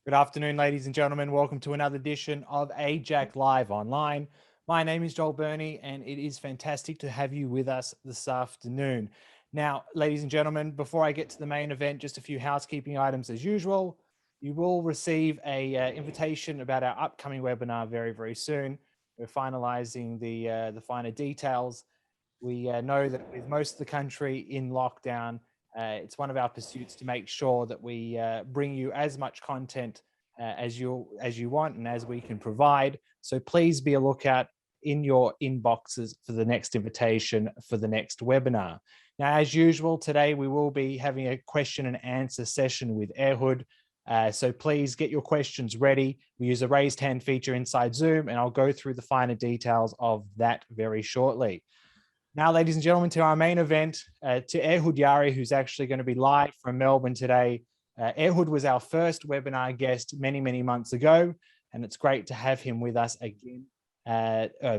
Good afternoon, ladies and gentlemen. Welcome to another edition of AIJAC Live Online. My name is Joel Burney, and it is fantastic to have you with us this afternoon. Now, ladies and gentlemen, before I get to the main event, just a few housekeeping items as usual. You will receive a invitation about our upcoming webinar very, very soon. We're finalizing the finer details. We know that with most of the country in lockdown, it's one of our pursuits to make sure that we bring you as much content as you want and as we can provide. So please be a lookout in your inboxes for the next invitation for the next webinar. Now, as usual, today we will be having a question and answer session with Ehud. So please get your questions ready. We use a raised hand feature inside Zoom, and I'll go through the finer details of that very shortly. Now, ladies and gentlemen, to our main event, to Ehud Yaari, who's actually going to be live from Melbourne today. Ehud was our first webinar guest many, many months ago, and it's great to have him with us again,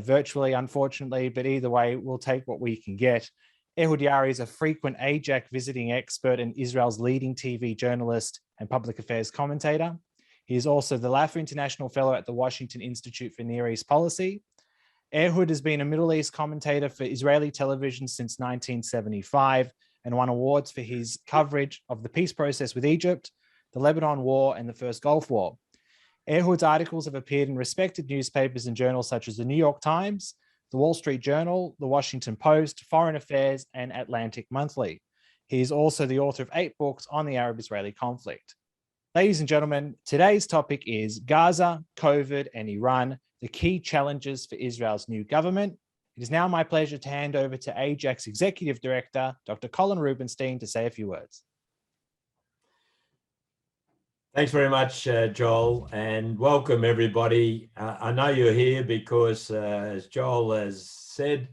virtually, unfortunately, but either way, we'll take what we can get. Ehud Yaari is a frequent AIJAC visiting expert and Israel's leading TV journalist and public affairs commentator. He is also the Lafer International Fellow at the Washington Institute for Near East Policy. Ehud has been a Middle East commentator for Israeli television since 1975 and won awards for his coverage of the peace process with Egypt, the Lebanon War, and the First Gulf War. Ehud's articles have appeared in respected newspapers and journals such as the New York Times, the Wall Street Journal, the Washington Post, Foreign Affairs, and Atlantic Monthly. He is also the author of 8 books on the Arab-Israeli conflict. Ladies and gentlemen, today's topic is Gaza, COVID, and Iran, the key challenges for Israel's new government. It is now my pleasure to hand over to AIJAC's Executive Director, Dr. Colin Rubenstein, to say a few words. Thanks very much, Joel, and welcome everybody. I know you're here because, as Joel has said,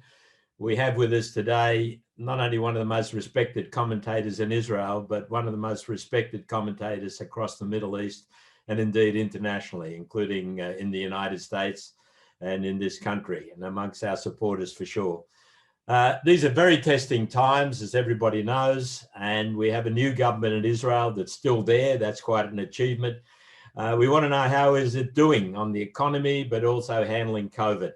we have with us today not only one of the most respected commentators in Israel, but one of the most respected commentators across the Middle East and indeed internationally, including in the United States and in this country and amongst our supporters for sure. These are very testing times, as everybody knows, and we have a new government in Israel that's still there. That's quite an achievement. We want to know how is it doing on the economy, but also handling COVID.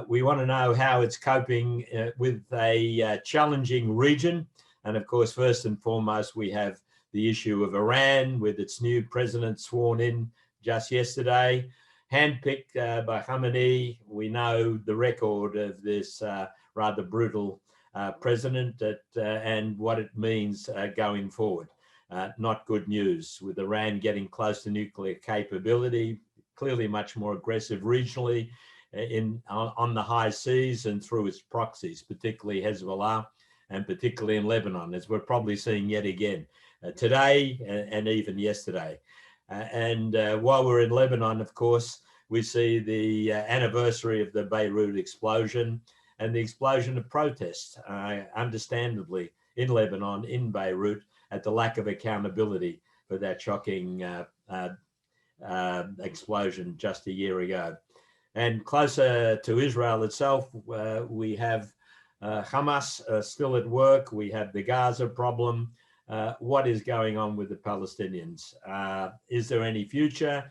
We want to know how it's coping with a challenging region. And of course, first and foremost, we have the issue of Iran with its new president sworn in just yesterday, handpicked by Khamenei. We know the record of this rather brutal president and what it means going forward. Not good news, with Iran getting close to nuclear capability, clearly much more aggressive regionally on the high seas and through its proxies, particularly Hezbollah and particularly in Lebanon, as we're probably seeing yet again today and even yesterday. While we're in Lebanon, of course, we see the anniversary of the Beirut explosion and the explosion of protests, understandably, in Lebanon, in Beirut, at the lack of accountability for that shocking explosion just a year ago. And closer to Israel itself, we have Hamas still at work. We have the Gaza problem. What is going on with the Palestinians? Is there any future?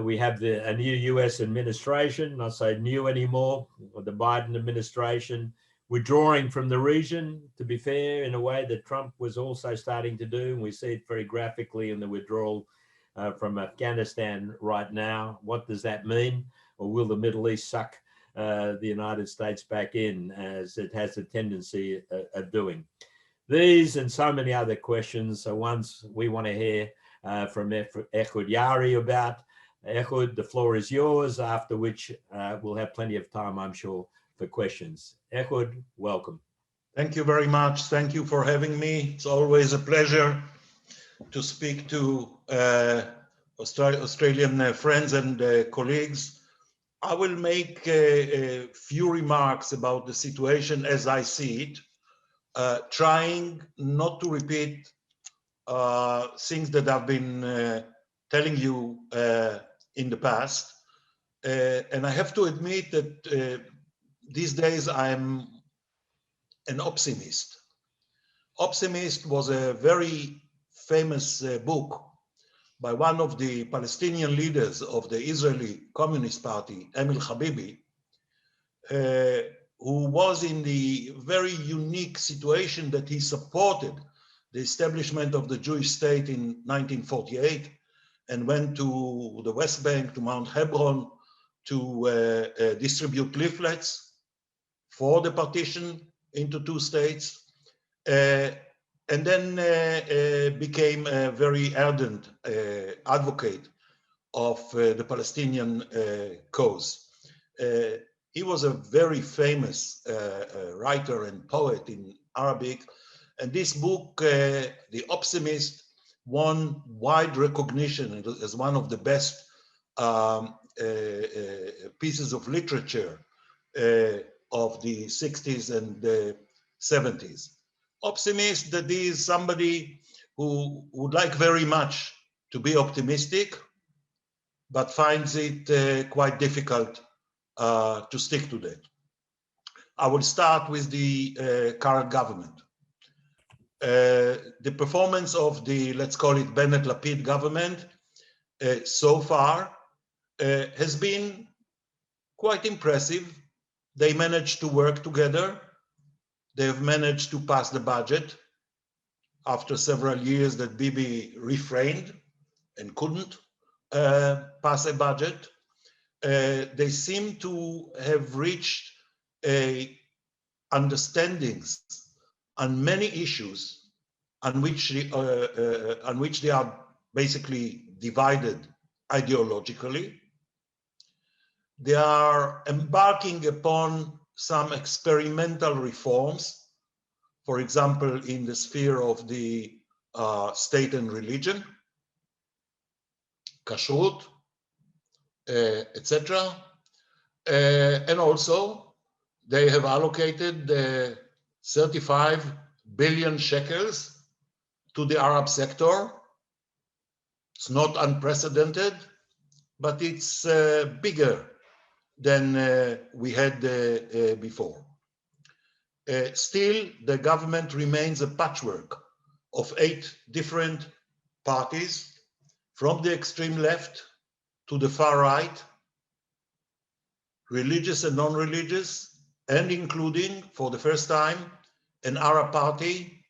We have a new US administration, not so new anymore, the Biden administration, withdrawing from the region, to be fair, in a way that Trump was also starting to do. And we see it very graphically in the withdrawal from Afghanistan right now. What does that mean? Or will the Middle East suck the United States back in, as it has a tendency of doing? These and so many other questions are ones we want to hear from Ehud Yaari about. Ehud, the floor is yours, after which we'll have plenty of time, I'm sure, for questions. Ehud, welcome. Thank you very much. Thank you for having me. It's always a pleasure to speak to Australian friends and colleagues. I will make a few remarks about the situation as I see it, trying not to repeat things that I've been telling you in the past. And I have to admit that these days I'm an optimist. Optimist was a very famous book by one of the Palestinian leaders of the Israeli Communist Party, Emil Habibi, who was in the very unique situation that he supported the establishment of the Jewish state in 1948 and went to the West Bank, to Mount Hebron, to distribute leaflets for the partition into two states, and then became a very ardent advocate of the Palestinian cause. He was a very famous writer and poet in Arabic, and this book, The Optimist, won wide recognition as one of the best pieces of literature of the 60s and the 70s. Optimist, that is somebody who would like very much to be optimistic, but finds it quite difficult to stick to that. I will start with the current government. The performance of the, let's call it Bennett-Lapid government so far has been quite impressive. They managed to work together. They've managed to pass the budget after several years that Bibi refrained and couldn't pass a budget. They seem to have reached understandings on many issues on which they are basically divided ideologically. They are embarking upon some experimental reforms, for example, in the sphere of the state and religion, kashrut, etc. And also, they have allocated 35 billion shekels to the Arab sector. It's not unprecedented, but it's bigger than we had before. Still, the government remains a patchwork of 8 different parties, from the extreme left to the far right, religious and non-religious, and including, for the first time, an Arab party,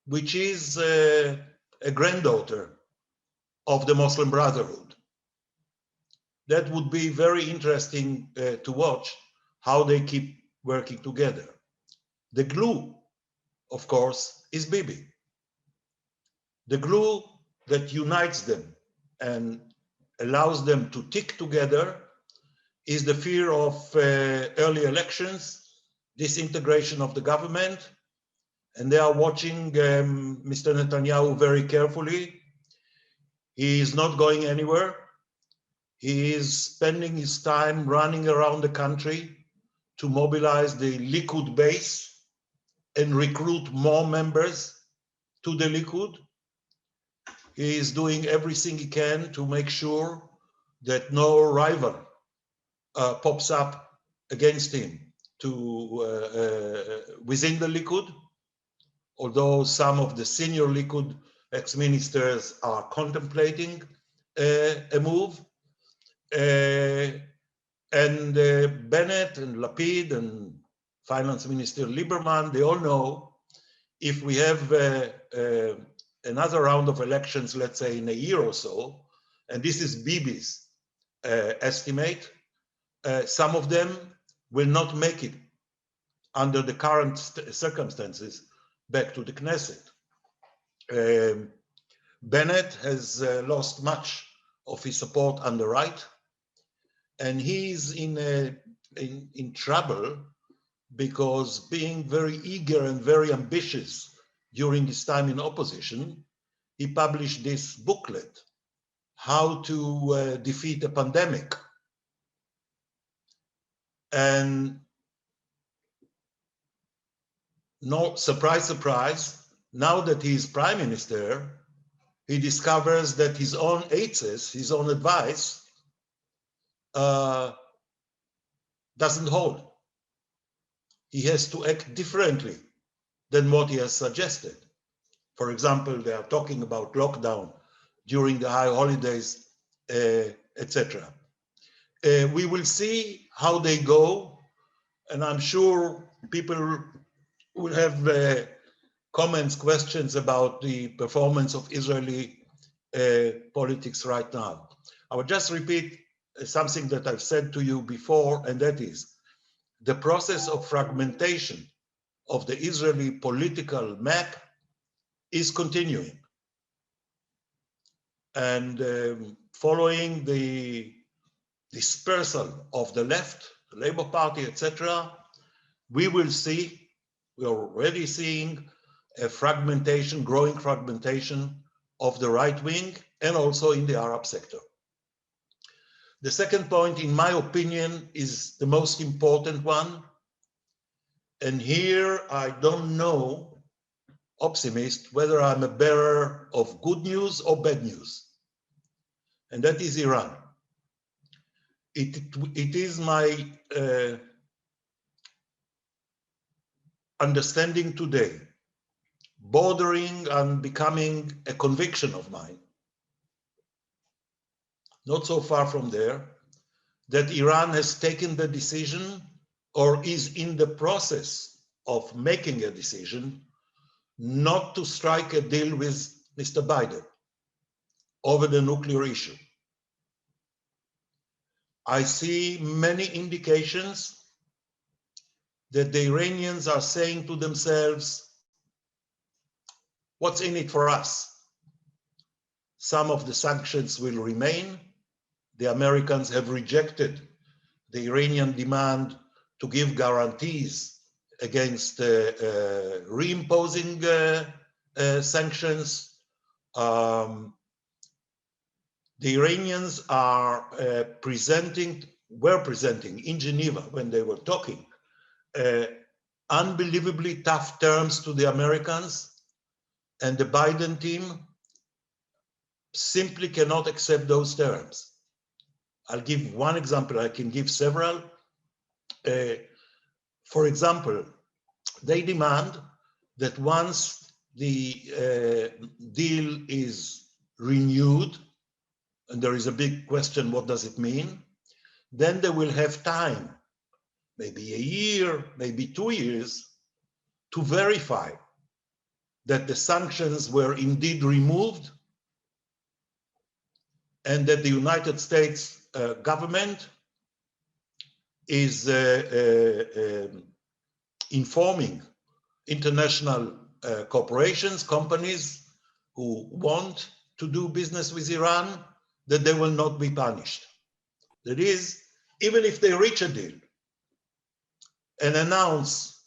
which is a granddaughter of the Muslim Brotherhood. That would be very interesting to watch how they keep working together. The glue, of course, is Bibi. The glue that unites them and allows them to tick together is the fear of early elections, disintegration of the government, and they are watching Mr. Netanyahu very carefully. He is not going anywhere. He is spending his time running around the country to mobilize the Likud base and recruit more members to the Likud. He is doing everything he can to make sure that no rival pops up against him within the Likud, although some of the senior Likud ex-ministers are contemplating a move. And Bennett and Lapid and Finance Minister Lieberman, they all know if we have another round of elections, let's say in a year or so, and this is Bibi's estimate, some of them will not make it under the current circumstances back to the Knesset. Bennett has lost much of his support on the right, and he's in trouble because being very eager and very ambitious during his time in opposition, he published this booklet, How to Defeat a Pandemic. And no surprise, surprise, now that he's prime minister, he discovers that his own aides, his own advice, doesn't hold. He has to act differently than what he has suggested. For example, they are talking about lockdown during the high holidays, etc. We will see how they go, and I'm sure people will have comments, questions about the performance of Israeli politics right now. I will just repeat something that I've said to you before, and that is the process of fragmentation of the Israeli political map is continuing. And following the dispersal of the left, the Labour Party, etc., we will see, we're already seeing a fragmentation, growing fragmentation of the right wing and also in the Arab sector. The second point, in my opinion, is the most important one. And here I don't know, optimist, whether I'm a bearer of good news or bad news. And that is Iran. It is my understanding today, bordering on becoming a conviction of mine, not so far from there, that Iran has taken the decision or is in the process of making a decision not to strike a deal with Mr. Biden over the nuclear issue. I see many indications that the Iranians are saying to themselves, what's in it for us? Some of the sanctions will remain. The Americans have rejected the Iranian demand to give guarantees against reimposing sanctions. The Iranians are were presenting in Geneva when they were talking unbelievably tough terms to the Americans, and the Biden team simply cannot accept those terms. I'll give one example, I can give several. For example, they demand that once the deal is renewed, and there is a big question, what does it mean? Then they will have time, maybe a year, maybe 2 years, to verify that the sanctions were indeed removed and that the United States government is informing international corporations, companies who want to do business with Iran, that they will not be punished. That is, even if they reach a deal and announce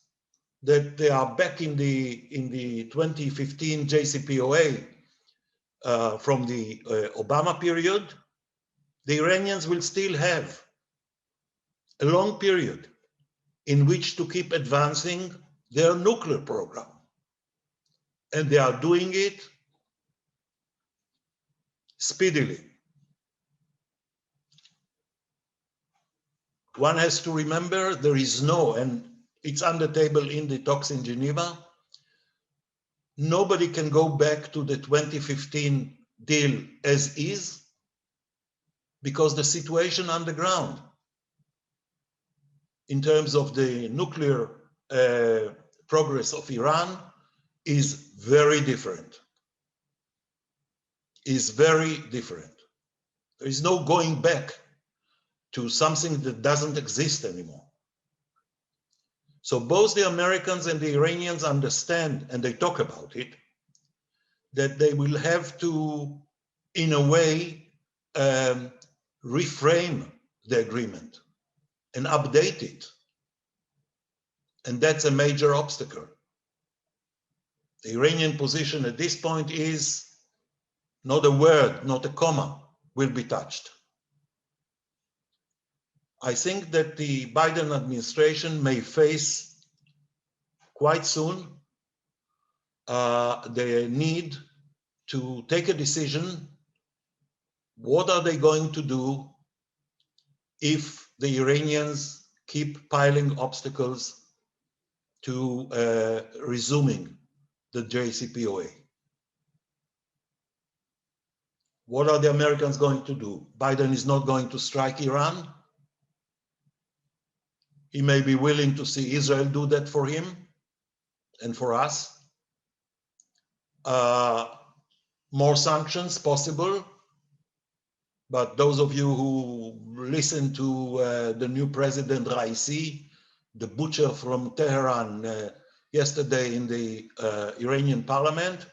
that they are back in the 2015 JCPOA from the Obama period, the Iranians will still have a long period in which to keep advancing their nuclear program. And they are doing it speedily. One has to remember there is no, and it's on the table in the talks in Geneva, nobody can go back to the 2015 deal as is, because the situation on the ground in terms of the nuclear progress of Iran is very different. Is very different. There is no going back to something that doesn't exist anymore. So both the Americans and the Iranians understand, and they talk about it, that they will have to, in a way, reframe the agreement and update it. And that's a major obstacle. The Iranian position at this point is not a word, not a comma will be touched. I think that the Biden administration may face quite soon the need to take a decision. What are they going to do if the Iranians keep piling obstacles to resuming the JCPOA? What are the Americans going to do? Biden is not going to strike Iran. He may be willing to see Israel do that for him and for us. More sanctions possible. But those of you who listen to the new president Raisi, the butcher from Tehran, yesterday in the Iranian parliament,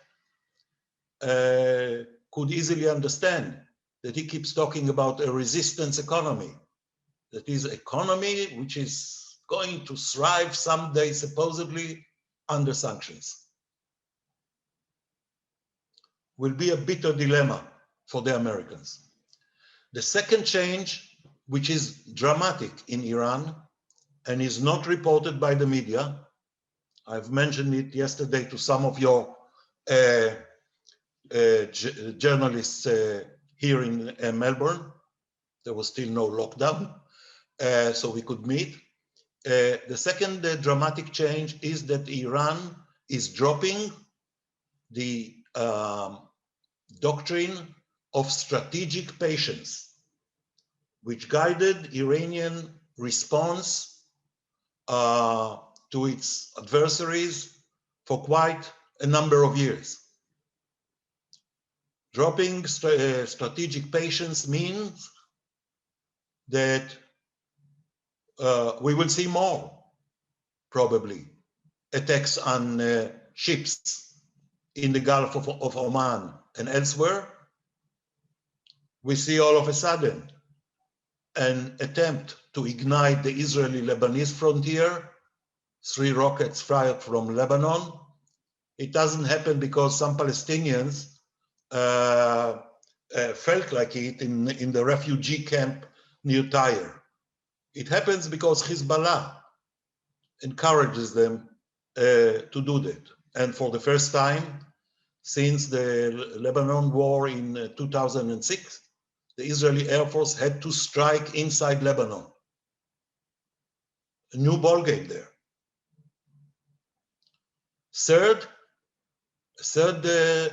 could easily understand that he keeps talking about a resistance economy. That is economy which is going to thrive someday, supposedly, under sanctions. Will be a bitter dilemma for the Americans. The second change, which is dramatic in Iran and is not reported by the media, I've mentioned it yesterday to some of your journalists here in Melbourne. There was still no lockdown, so we could meet. The second dramatic change is that Iran is dropping the doctrine of strategic patience, which guided Iranian response to its adversaries for quite a number of years. Dropping strategic patience means that we will see more, probably, attacks on ships in the Gulf of Oman and elsewhere. We see all of a sudden an attempt to ignite the Israeli-Lebanese frontier, 3 rockets fired from Lebanon. It doesn't happen because some Palestinians felt like it in the refugee camp near Tyre. It happens because Hezbollah encourages them to do that. And for the first time since the Lebanon War in 2006, the Israeli Air Force had to strike inside Lebanon. A new ballgame there. Third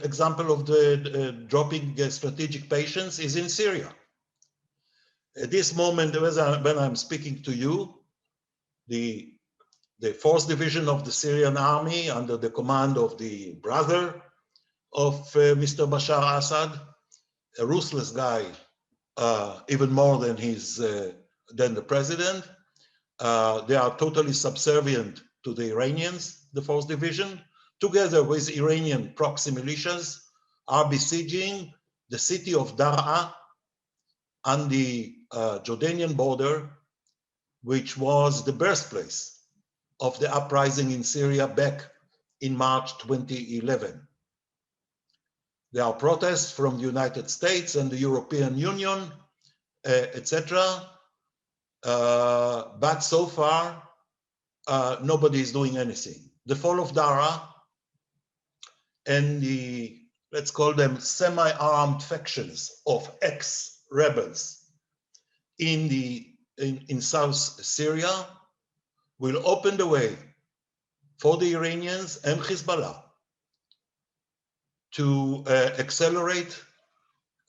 example of the dropping strategic patience is in Syria. At this moment, when I'm speaking to you, the 4th Division of the Syrian army, under the command of the brother of Mr. Bashar Assad, a ruthless guy, even more than the president, they are totally subservient to the Iranians, the 4th Division, together with Iranian proxy militias, are besieging the city of Daraa on the Jordanian border, which was the birthplace of the uprising in Syria back in March 2011. There are protests from the United States and the European Union, etc. But so far, nobody is doing anything. The fall of Daraa and the, let's call them semi-armed factions of ex-rebels in South Syria will open the way for the Iranians and Hezbollah to accelerate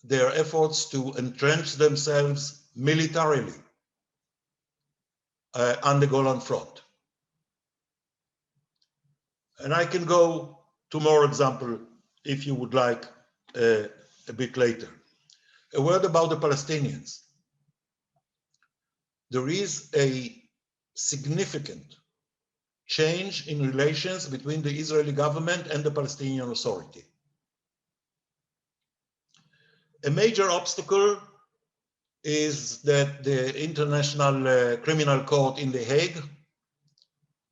their efforts to entrench themselves militarily on the Golan Front. And I can go to more examples if you would like a bit later. A word about the Palestinians. There is a significant change in relations between the Israeli government and the Palestinian Authority. A major obstacle is that the International Criminal Court in The Hague,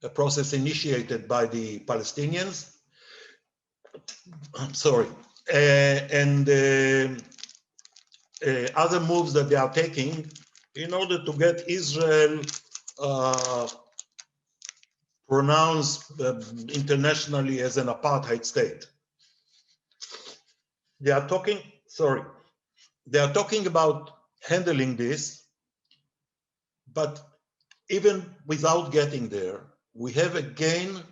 a process initiated by the Palestinians, and other moves that they are taking in order to get Israel pronounced internationally as an apartheid state. They are talking about handling this, but even without getting there, we have again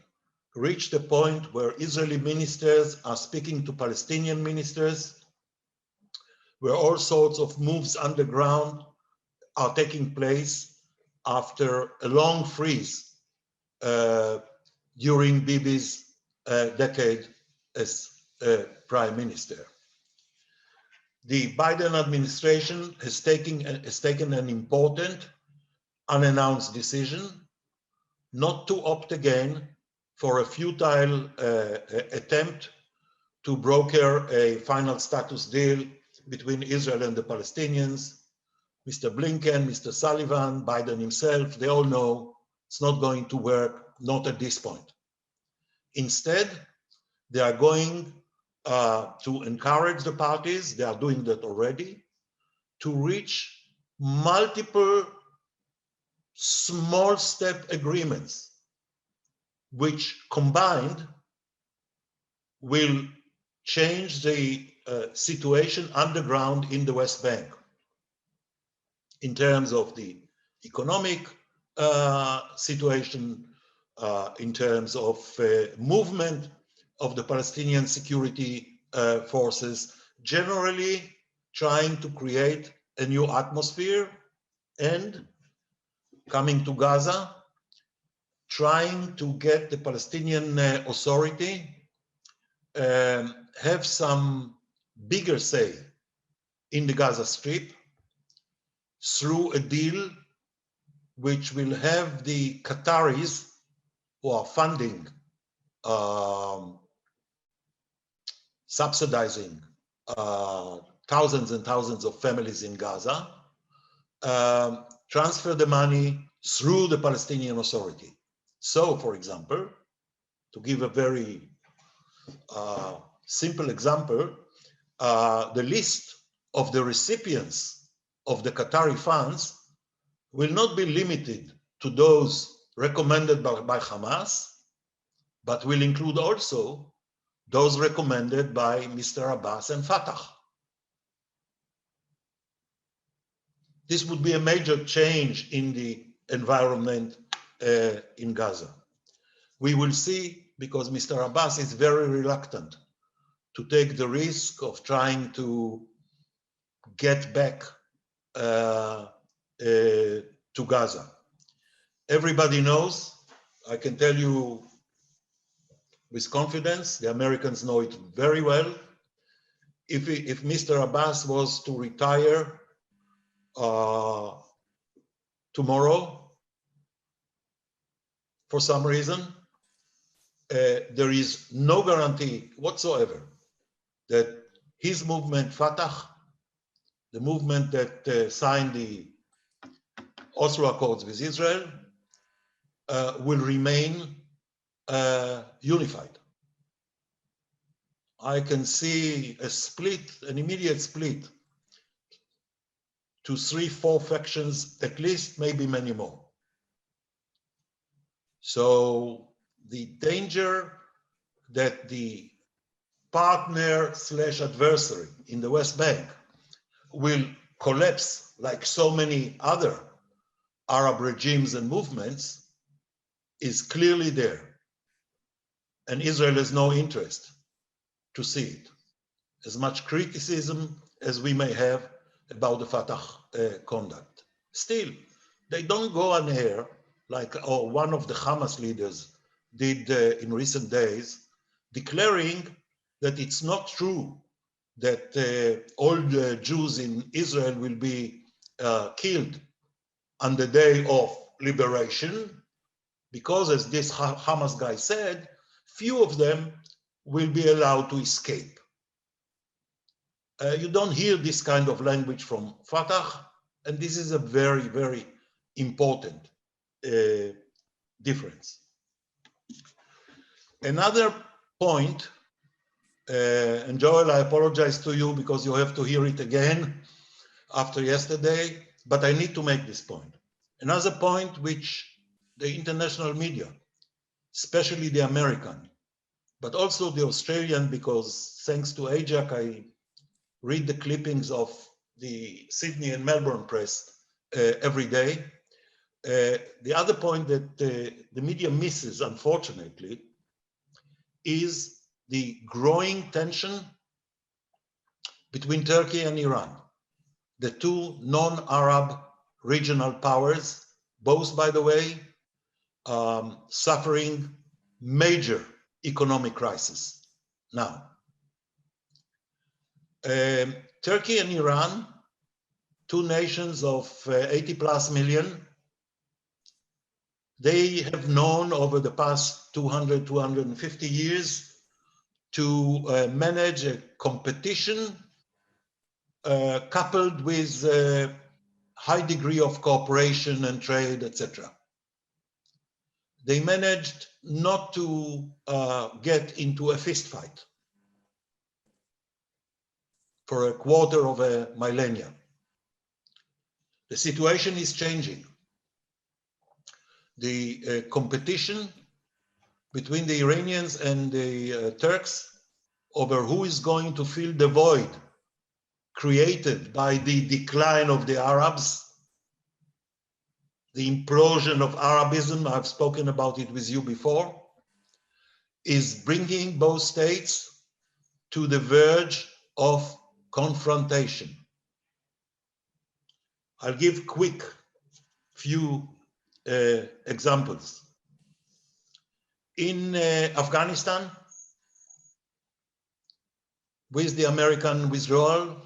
reached a point where Israeli ministers are speaking to Palestinian ministers where all sorts of moves underground are taking place after a long freeze during Bibi's decade as prime minister. The Biden administration has taken an important unannounced decision not to opt again for a futile attempt to broker a final status deal between Israel and the Palestinians. Mr. Blinken, Mr. Sullivan, Biden himself, they all know it's not going to work, not at this point. Instead, they are going to encourage the parties, they are doing that already, to reach multiple small step agreements, which combined will change the situation underground in the West Bank in terms of the economic situation, in terms of movement of the Palestinian security forces, generally trying to create a new atmosphere, and coming to Gaza, trying to get the Palestinian Authority have some bigger say in the Gaza Strip through a deal which will have the Qataris, who are funding, subsidizing thousands and thousands of families in Gaza, transfer the money through the Palestinian Authority. So, for example, to give a very simple example, the list of the recipients of the Qatari funds will not be limited to those recommended by Hamas, but will include also those recommended by Mr. Abbas and Fatah. This would be a major change in the environment in Gaza. We will see, because Mr. Abbas is very reluctant to take the risk of trying to get back to Gaza. Everybody knows, I can tell you with confidence, the Americans know it very well. If Mr. Abbas was to retire tomorrow, for some reason, there is no guarantee whatsoever that his movement, Fatah, the movement that signed the Oslo Accords with Israel, will remain unified. I can see a split, an immediate split, to 3-4 factions at least, maybe many more. So the danger that the partner/adversary in the West Bank will collapse like so many other Arab regimes and movements is clearly there. And Israel has no interest to see it. As much criticism as we may have about the Fatah conduct. Still, they don't go on air like one of the Hamas leaders did in recent days, declaring that it's not true that all the Jews in Israel will be killed on the day of liberation, because as this Hamas guy said, few of them will be allowed to escape. You don't hear this kind of language from Fatah, and this is a very, very important difference. Another point, and Joel, I apologize to you because you have to hear it again after yesterday, but I need to make this point. Another point which the international media, especially the American, but also the Australian, because thanks to AIJAC, I read the clippings of the Sydney and Melbourne press every day. The other point that the media misses, unfortunately, is the growing tension between Turkey and Iran, the two non-Arab regional powers, both, by the way, suffering major economic crisis now. Turkey and Iran, two nations of 80 plus million, they have known over the past 200, 250 years to manage a competition coupled with a high degree of cooperation and trade, etc. They managed not to get into a fist fight for a quarter of a millennium. The situation is changing. The competition between the Iranians and the Turks over who is going to fill the void created by the decline of the Arabs, the implosion of Arabism, I've spoken about it with you before, is bringing both states to the verge of confrontation. I'll give quick few examples. In Afghanistan, with the American withdrawal,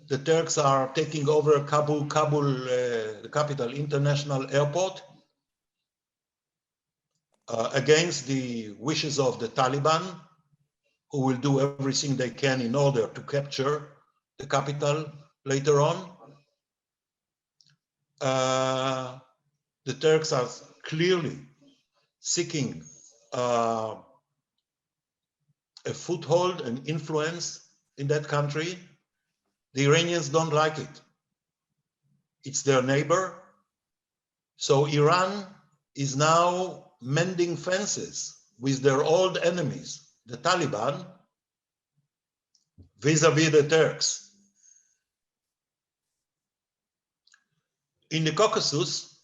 the Turks are taking over Kabul, the capital, international airport, against the wishes of the Taliban, who will do everything they can in order to capture the capital later on. The Turks are clearly seeking a foothold and influence in that country. The Iranians don't like it. It's their neighbor. So Iran is now mending fences with their old enemies, the Taliban, vis-a-vis the Turks. In the Caucasus,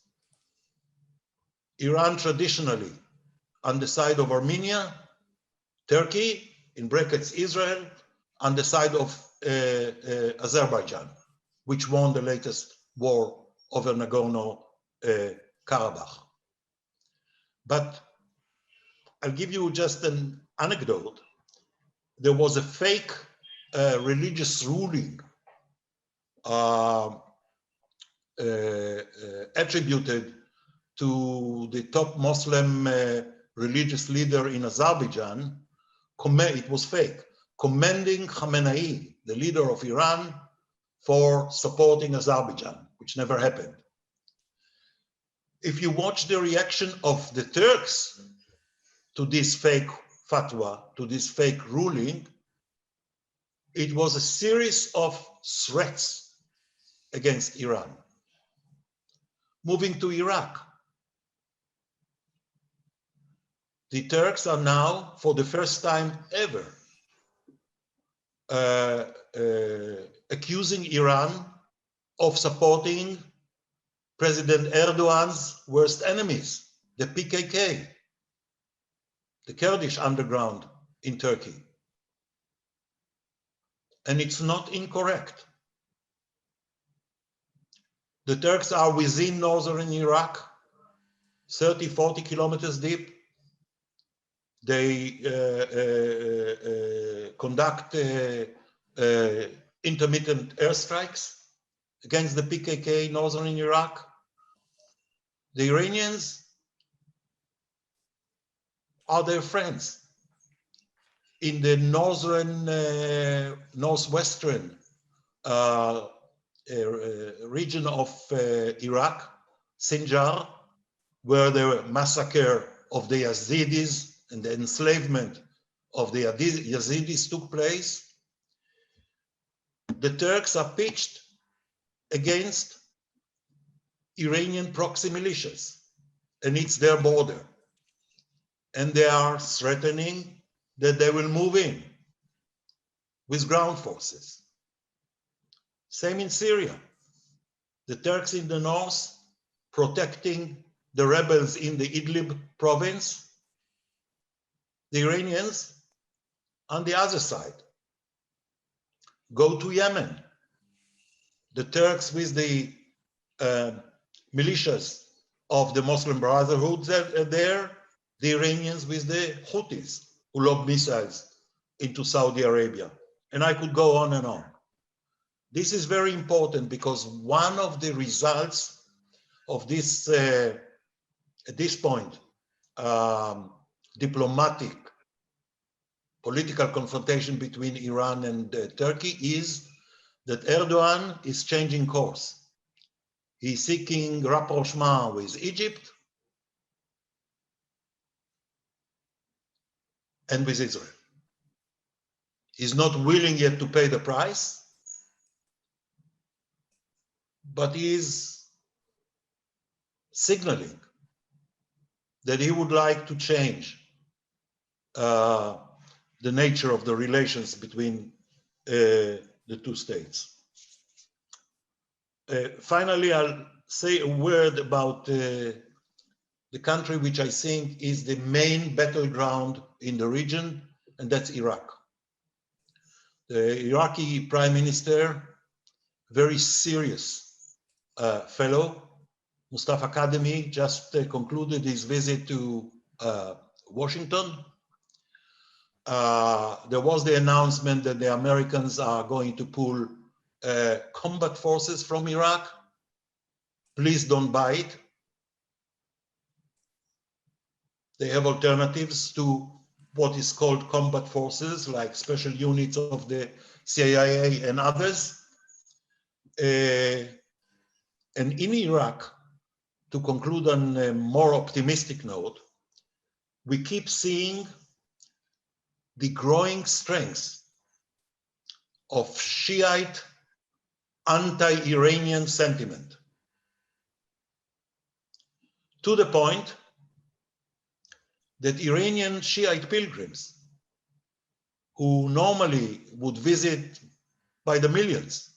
Iran traditionally on the side of Armenia, Turkey, in brackets Israel, on the side of Azerbaijan, which won the latest war over Nagorno-Karabakh. But I'll give you just an anecdote. There was a fake religious ruling attributed to the top Muslim religious leader in Azerbaijan. It was fake, commending Khamenei, the leader of Iran, for supporting Azerbaijan, which never happened. If you watch the reaction of the Turks to this fake fatwa, to this fake ruling, it was a series of threats against Iran. Moving to Iraq, the Turks are now, for the first time ever, accusing Iran of supporting President Erdogan's worst enemies, the PKK, the Kurdish underground in Turkey. And it's not incorrect. The Turks are within northern Iraq, 30, 40 kilometers deep. They conduct intermittent airstrikes against the PKK in northern Iraq. The Iranians are their friends. In the northern, northwestern region of Iraq, Sinjar, where the massacre of the Yazidis and the enslavement of the Yazidis took place, the Turks are pitched against Iranian proxy militias, and it's their border. And they are threatening that they will move in with ground forces. Same in Syria. The Turks in the north protecting the rebels in the Idlib province. The Iranians on the other side. go to Yemen. The Turks with the militias of the Muslim Brotherhood there, the Iranians with the Houthis who lob missiles into Saudi Arabia. And I could go on and on. This is very important because one of the results of this, at this point, diplomatic, political confrontation between Iran and Turkey is that Erdogan is changing course. He's seeking rapprochement with Egypt and with Israel. He's not willing yet to pay the price, but he is signaling that he would like to change the nature of the relations between the two states. Finally, I'll say a word about the country which I think is the main battleground in the region, and that's Iraq. The Iraqi Prime Minister, very serious fellow, Mustafa Kadhimi, just concluded his visit to Washington. There was the announcement that the Americans are going to pull combat forces from Iraq. Please don't buy it. They have alternatives to what is called combat forces, like special units of the CIA and others. And in Iraq, to conclude on a more optimistic note, we keep seeing the growing strength of Shiite anti-Iranian sentiment, to the point that Iranian Shiite pilgrims, who normally would visit by the millions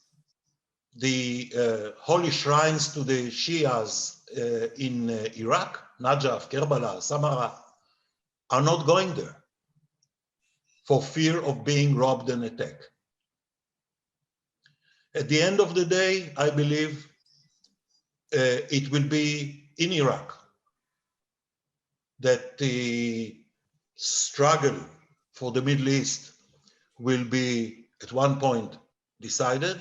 the holy shrines to the Shias in Iraq, Najaf, Kerbala, Samarra, are not going there for fear of being robbed and attacked. At the end of the day, I believe it will be in Iraq that the struggle for the Middle East will be at one point decided,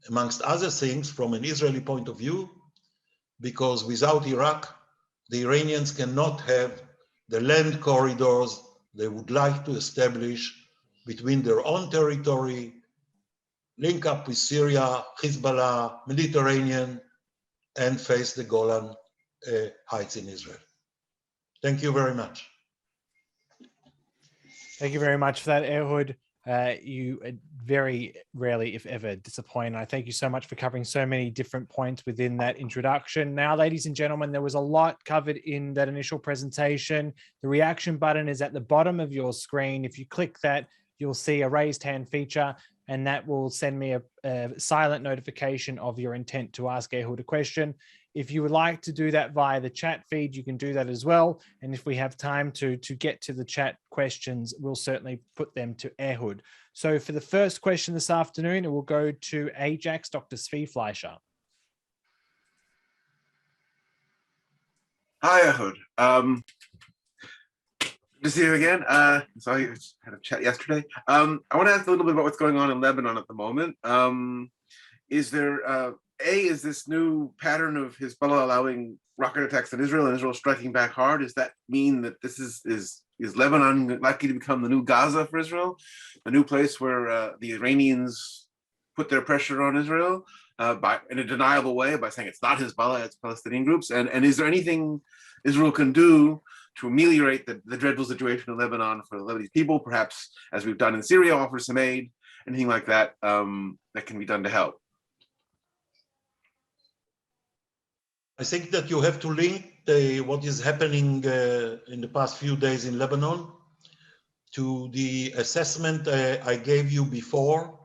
amongst other things, from an Israeli point of view, because without Iraq, the Iranians cannot have the land corridors they would like to establish between their own territory, link up with Syria, Hezbollah, Mediterranean, and face the Golan Heights in Israel. Thank you very much. Thank you very much for that, Ehud. You very rarely, if ever, disappoint. I thank you so much for covering so many different points within that introduction. Now, ladies and gentlemen, there was a lot covered in that initial presentation. The reaction button is at the bottom of your screen. If you click that, you'll see a raised hand feature, and that will send me a silent notification of your intent to ask Ehud a question. If you would like to do that via the chat feed, you can do that as well. And if we have time to get to the chat questions, we'll certainly put them to Ehud. So for the first question this afternoon, it will go to AIJAC's Dr. Zvi Fleischer. Hi, Ehud. Good to see you again. So I had a chat yesterday. I want to ask a little bit about what's going on in Lebanon at the moment. Is there... is this new pattern of Hezbollah allowing rocket attacks on Israel and Israel striking back hard? Does that mean that this is Lebanon likely to become the new Gaza for Israel? A new place where the Iranians put their pressure on Israel in a deniable way by saying it's not Hezbollah, it's Palestinian groups? And is there anything Israel can do to ameliorate the dreadful situation in Lebanon for the Lebanese people, perhaps as we've done in Syria, offer some aid, anything like that that can be done to help? I think that you have to link what is happening in the past few days in Lebanon to the assessment I gave you before,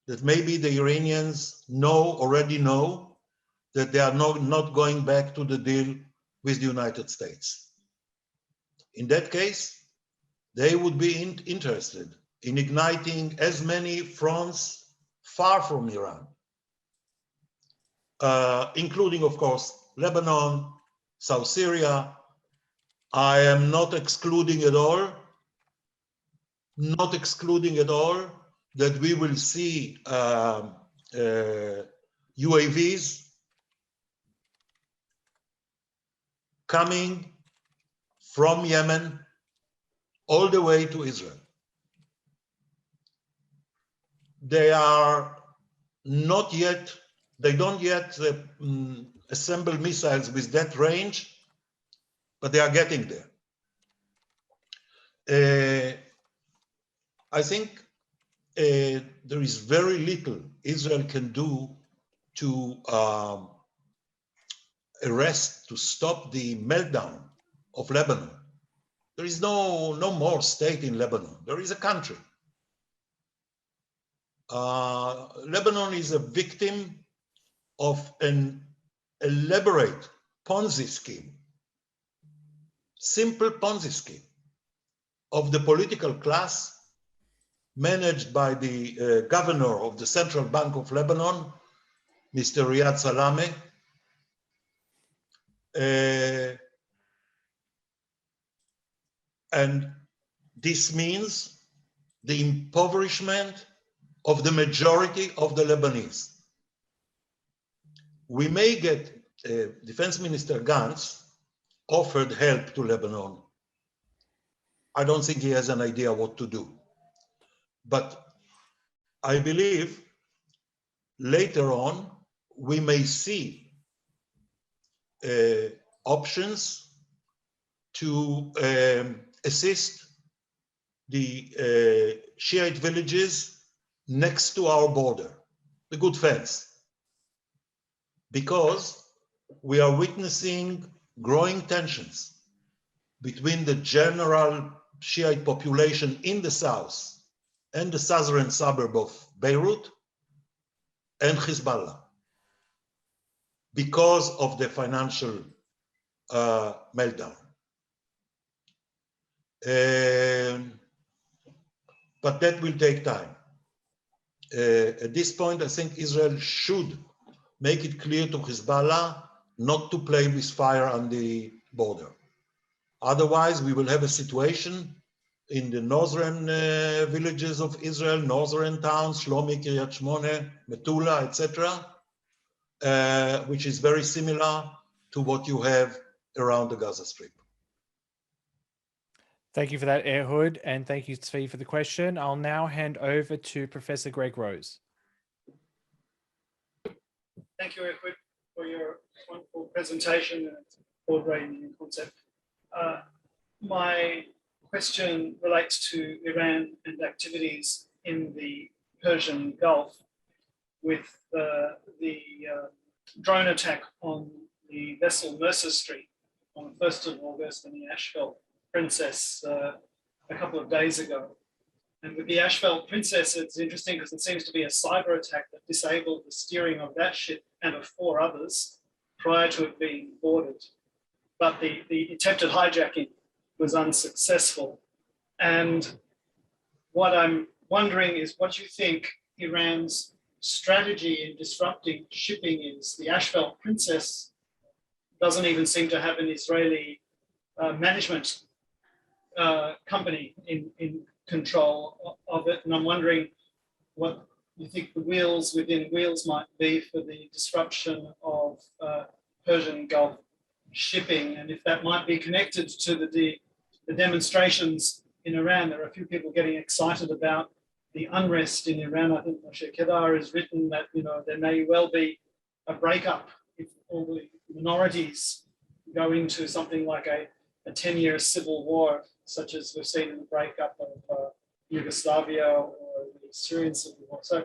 that maybe the Iranians already know that they are not going back to the deal with the United States. In that case, they would be interested in igniting as many fronts far from Iran, including, of course, Lebanon, South Syria. I am not excluding at all, that we will see UAVs coming from Yemen all the way to Israel. They are not yet, they don't yet assemble missiles with that range, but they are getting there. I think there is very little Israel can do to arrest, to stop the meltdown of Lebanon. There is no more state in Lebanon. There is a country. Lebanon is a victim of an elaborate Ponzi scheme, simple Ponzi scheme of the political class managed by the governor of the Central Bank of Lebanon, Mr. Riyad Salameh. And this means the impoverishment of the majority of the Lebanese. We may get, Defense Minister Gantz offered help to Lebanon. I don't think he has an idea what to do. But I believe later on, we may see options to assist the Shiite villages next to our border, the good fence, because we are witnessing growing tensions between the general Shiite population in the south and the southern suburb of Beirut and Hezbollah because of the financial meltdown. But that will take time. At this point, I think Israel should make it clear to Hezbollah not to play with fire on the border. Otherwise, we will have a situation in the northern villages of Israel, northern towns, Shlomi, Kiryat Shmone, Metula, etc., which is very similar to what you have around the Gaza Strip. Thank you for that, Ehud, and thank you, Tzvi, for the question. I'll now hand over to Professor Greg Rose. Thank you, Ehud, for your wonderful presentation and broad-ranging concept. My question relates to Iran and activities in the Persian Gulf with the drone attack on the vessel Mercer Street on the 1st of August and the Asheville Princess a couple of days ago. And with the Asheville Princess, it's interesting because it seems to be a cyber attack that disabled the steering of that ship and of 4 others prior to it being boarded. But the attempted hijacking was unsuccessful. And what I'm wondering is what you think Iran's strategy in disrupting shipping is. The Asheville Princess doesn't even seem to have an Israeli management company in control of it. And I'm wondering what you think the wheels within wheels might be for the disruption of Persian Gulf shipping, and if that might be connected to the demonstrations in Iran. There are a few people getting excited about the unrest in Iran. I think Moshe Kedar has written that, you know, there may well be a breakup if all the minorities go into something like a 10-year civil war, such as we've seen in the breakup of Yugoslavia or the Syrian civil war. So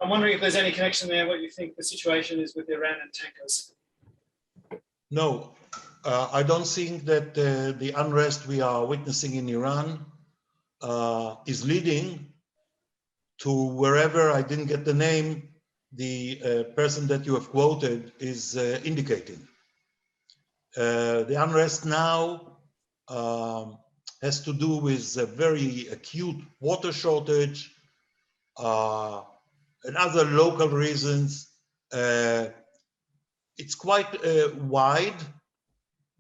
I'm wondering if there's any connection there, what you think the situation is with Iran and tankers. No, I don't think that the unrest we are witnessing in Iran is leading to wherever, I didn't get the name, the person that you have quoted is indicating. The unrest now has to do with a very acute water shortage and other local reasons. It's quite wide,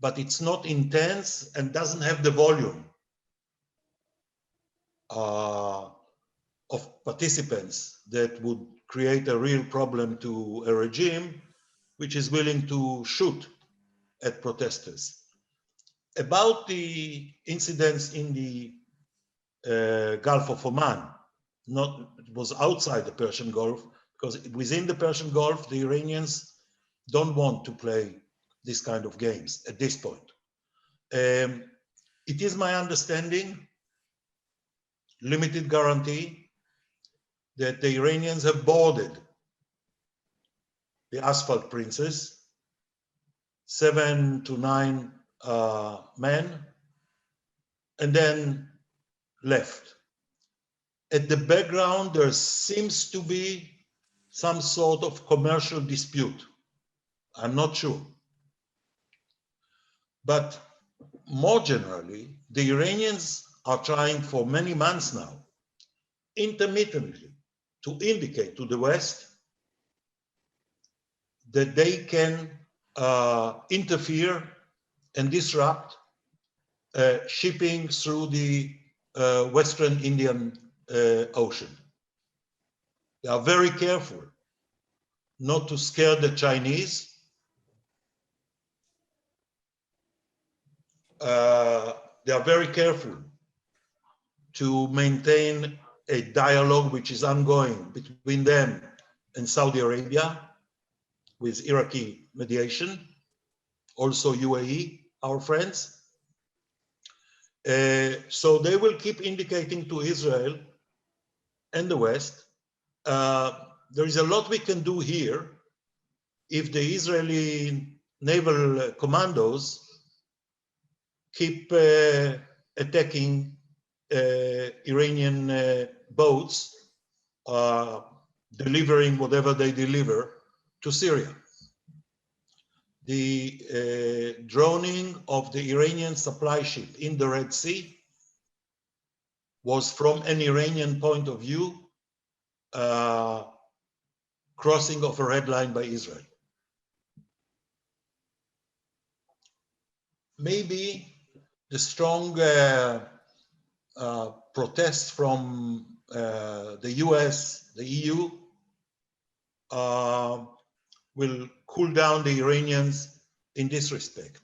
but it's not intense and doesn't have the volume of participants that would create a real problem to a regime which is willing to shoot at protesters. About the incidents in the Gulf of Oman, it was outside the Persian Gulf, because within the Persian Gulf, the Iranians don't want to play this kind of games at this point. It is my understanding, limited guarantee, that the Iranians have boarded the Asphalt Princess, 7 to 9 men, and then left. At the background, there seems to be some sort of commercial dispute. I'm not sure. But more generally, the Iranians are trying for many months now, intermittently, to indicate to the West that they can interfere and disrupt shipping through the Western Indian Ocean. They are very careful not to scare the Chinese. They are very careful to maintain a dialogue which is ongoing between them and Saudi Arabia with Iraqi mediation, also UAE, our friends. So they will keep indicating to Israel and the West, there is a lot we can do here if the Israeli naval commandos keep attacking Iranian boats, delivering whatever they deliver to Syria. The droning of the Iranian supply ship in the Red Sea was, from an Iranian point of view, crossing of a red line by Israel. Maybe the strong protests from the US, the EU, will cool down the Iranians in this respect.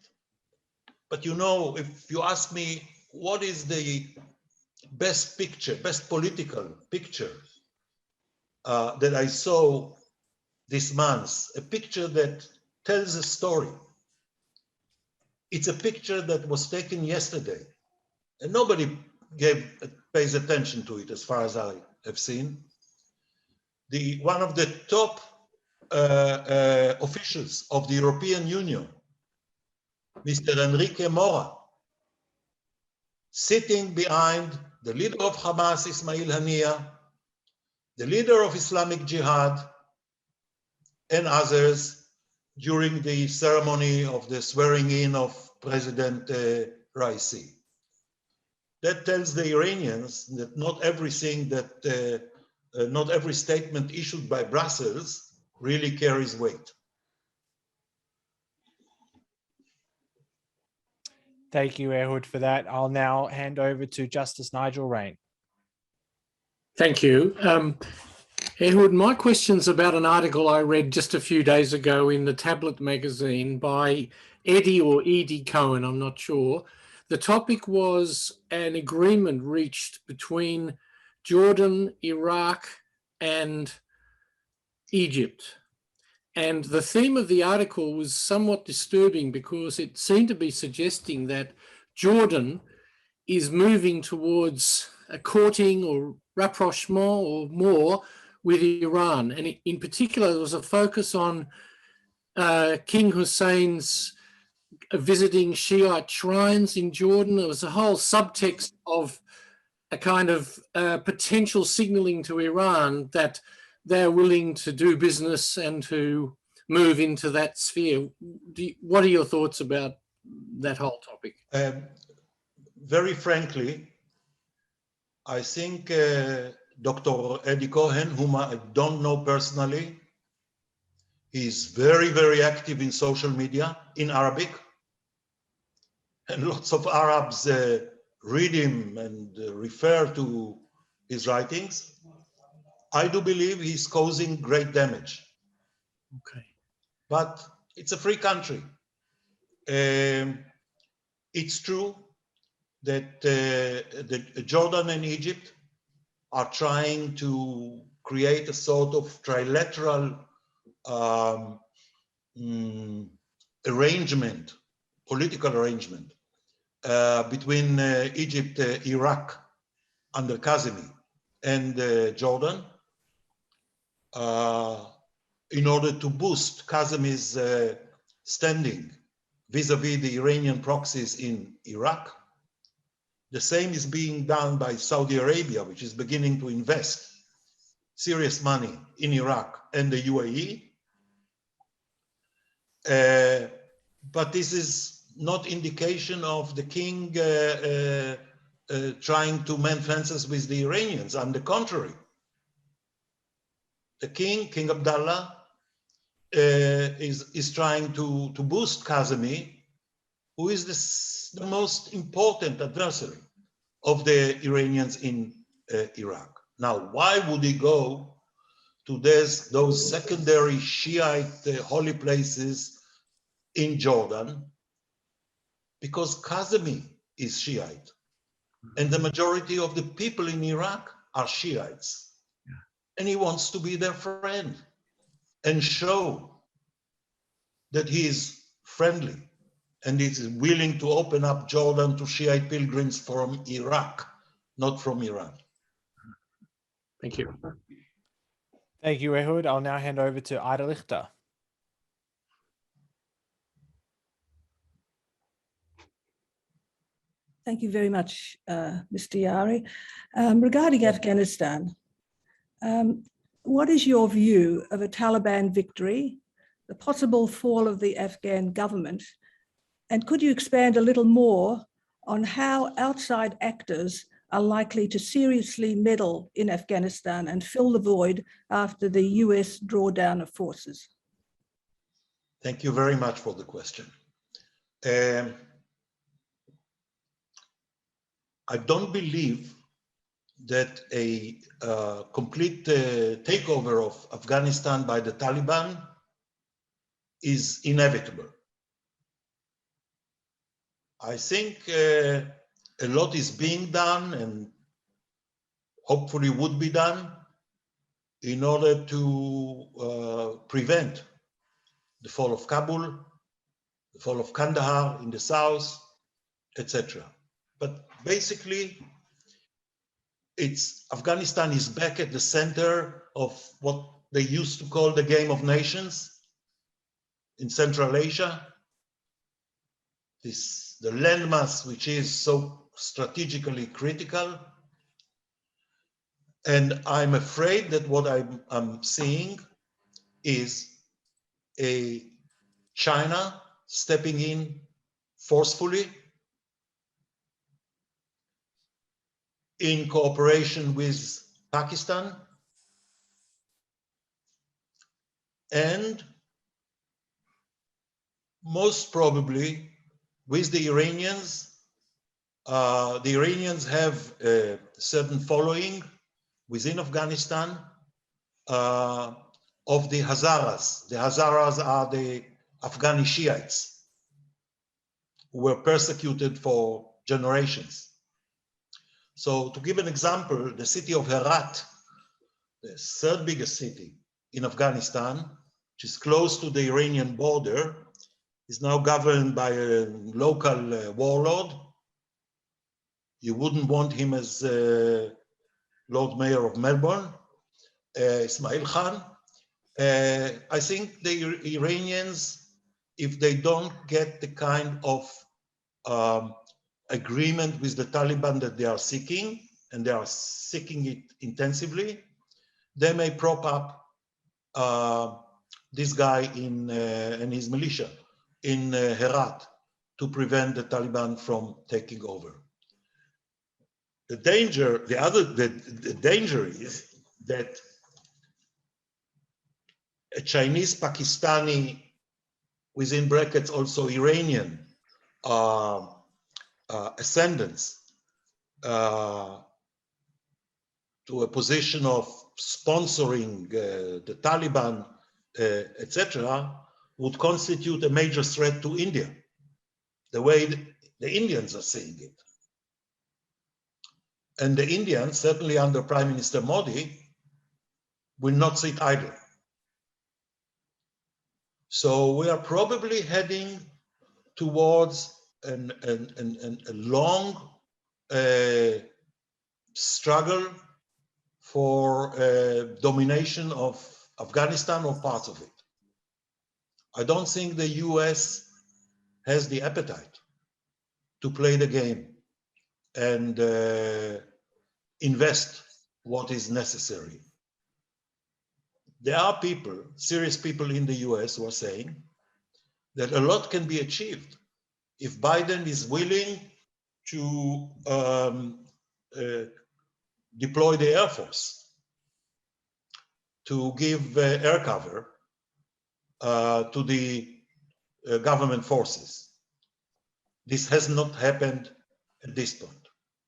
But you know, if you ask me, what is the best picture, best political picture that I saw this month, a picture that tells a story. It's a picture that was taken yesterday, and nobody pays attention to it as far as I have seen. One of the top officials of the European Union, Mr. Enrique Mora, sitting behind the leader of Hamas, Ismail Haniyeh, the leader of Islamic Jihad, and others during the ceremony of the swearing in of President Raisi. That tells the Iranians that not everything that, not every statement issued by Brussels really carries weight. Thank you, Ehud, for that. I'll now hand over to Justice Nigel Raine. Thank you. Ehud, my question's about an article I read just a few days ago in the Tablet magazine by Eddie or Edie Cohen, I'm not sure. The topic was an agreement reached between Jordan, Iraq, and Egypt. And the theme of the article was somewhat disturbing because it seemed to be suggesting that Jordan is moving towards a courting or rapprochement or more with Iran. And in particular, there was a focus on King Hussein's visiting Shiite shrines in Jordan. There was a whole subtext of a kind of potential signaling to Iran that they're willing to do business and to move into that sphere. What are your thoughts about that whole topic? very frankly, I think Dr. Eddie Cohen, whom I don't know personally, he's very, very active in social media in Arabic. And lots of Arabs read him and refer to his writings. I do believe he's causing great damage. Okay. But it's a free country. It's true that Jordan and Egypt are trying to create a sort of trilateral arrangement, political arrangement between Egypt, Iraq under Kazemi and Jordan in order to boost Kazemi's standing vis-a-vis the Iranian proxies in Iraq. The same is being done by Saudi Arabia, which is beginning to invest serious money in Iraq and the UAE. But this is not indication of the king trying to mend fences with the Iranians. On the contrary, the King Abdullah, is trying to boost Kazemi, who is the most important adversary of the Iranians in Iraq. Now, why would he go to those secondary Shiite holy places in Jordan? Because Kazemi is Shiite, and the majority of the people in Iraq are Shiites. Yeah. And he wants to be their friend and show that he is friendly and is willing to open up Jordan to Shiite pilgrims from Iraq, not from Iran. Thank you. Thank you, Ehud. I'll now hand over to Ida Lichter. Thank you very much, Mr. Yaari. Regarding Afghanistan, what is your view of a Taliban victory, the possible fall of the Afghan government, and could you expand a little more on how outside actors are likely to seriously meddle in Afghanistan and fill the void after the US drawdown of forces? Thank you very much for the question. I don't believe that a complete takeover of Afghanistan by the Taliban is inevitable. I think a lot is being done and hopefully would be done in order to prevent the fall of Kabul, the fall of Kandahar in the south, etc. But basically, Afghanistan is back at the center of what they used to call the game of nations in Central Asia. The landmass, which is so strategically critical. And I'm afraid that what I'm seeing is a China stepping in forcefully in cooperation with Pakistan and most probably with the Iranians. The Iranians have a certain following within Afghanistan of the Hazaras. The Hazaras are the Afghani Shiites who were persecuted for generations. So to give an example, the city of Herat, the third biggest city in Afghanistan, which is close to the Iranian border, is now governed by a local warlord. You wouldn't want him as Lord Mayor of Melbourne, Ismail Khan. I think the Iranians, if they don't get the kind of agreement with the Taliban that they are seeking, and they are seeking it intensively, they may prop up this guy and his militia in Herat to prevent the Taliban from taking over. the danger is that a Chinese, Pakistani, within brackets also Iranian ascendants to a position of sponsoring the Taliban, etc., would constitute a major threat to India, the way the Indians are seeing it. And the Indians, certainly under Prime Minister Modi, will not sit idle. So we are probably heading towards a long struggle for domination of Afghanistan or parts of it. I don't think the US has the appetite to play the game and invest what is necessary. There are people, serious people in the US who are saying that a lot can be achieved if Biden is willing to deploy the Air Force to give air cover to the government forces. This has not happened at this point.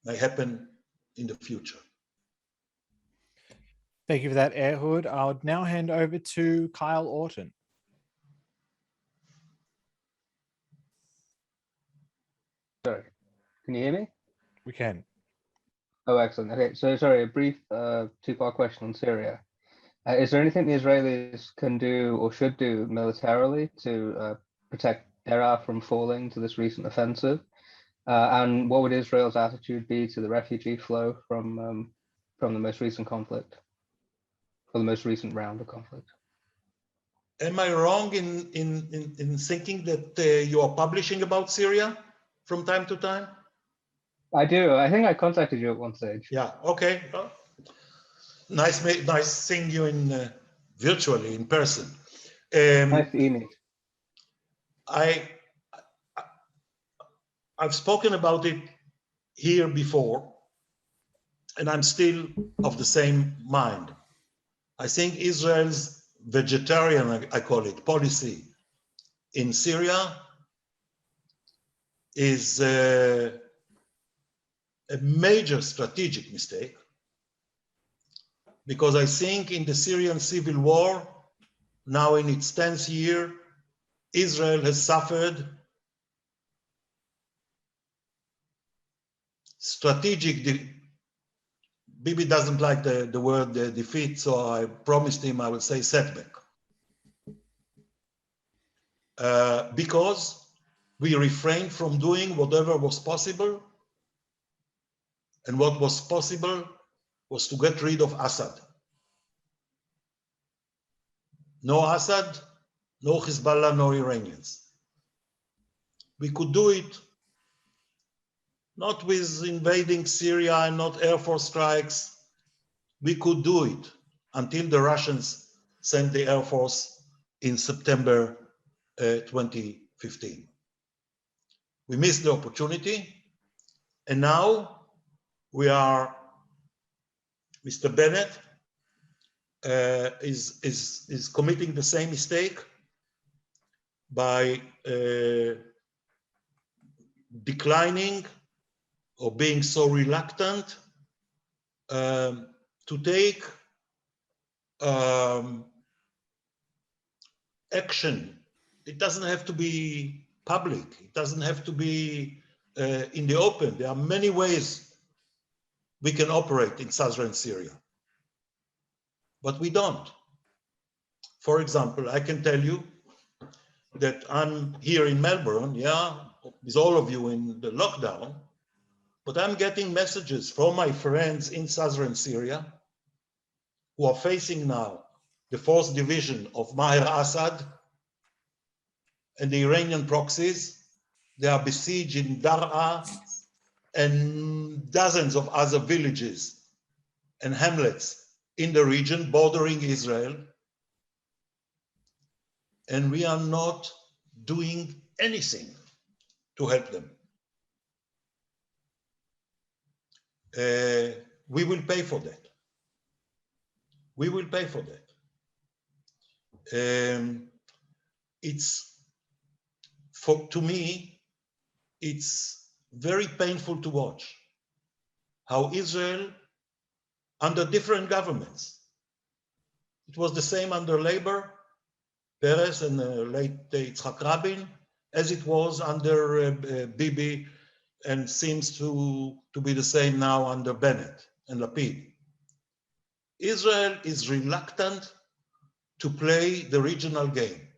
It may happen in the future. Thank you for that, Ehud. I'll now hand over to Kyle Orton. Sorry, can you hear me? We can. Oh, excellent. Okay, so sorry, a brief two-part question on Syria. Is there anything the Israelis can do or should do militarily to protect Daraa from falling to this recent offensive? And what would Israel's attitude be to the refugee flow from the most recent conflict, or the most recent round of conflict? Am I wrong in thinking that you are publishing about Syria from time to time? I do. I think I contacted you at one stage. Yeah. Okay. Well, nice seeing you in virtually in person. Nice to meet. I've spoken about it here before, and I'm still of the same mind. I think Israel's vegetarian, I call it, policy in Syria is a major strategic mistake, because I think in the Syrian civil war, now in its 10th year, Israel has suffered strategic. Bibi doesn't like the word defeat, so I promised him I would say setback. Because we refrained from doing whatever was possible, and what was possible was to get rid of Assad. No Assad, no Hezbollah, no Iranians. We could do it not with invading Syria and not Air Force strikes. We could do it until the Russians sent the Air Force in September 2015. We missed the opportunity, and now we are, Mr. Bennett is committing the same mistake by declining or being so reluctant to take action. It doesn't have to be public. It doesn't have to be in the open. There are many ways we can operate in southern Syria, but we don't. For example, I can tell you that I'm here in Melbourne, yeah, with all of you in the lockdown, but I'm getting messages from my friends in southern Syria who are facing now the 4th division of Maher Assad and the Iranian proxies. They are besieged in Daraa and dozens of other villages and hamlets in the region bordering Israel. And we are not doing anything to help them. we will pay for that. We will pay for that. To me, it's very painful to watch how Israel, under different governments, it was the same under Labor, Peres and late Yitzhak Rabin, as it was under Bibi, and seems to be the same now under Bennett and Lapid. Israel is reluctant to play the regional game.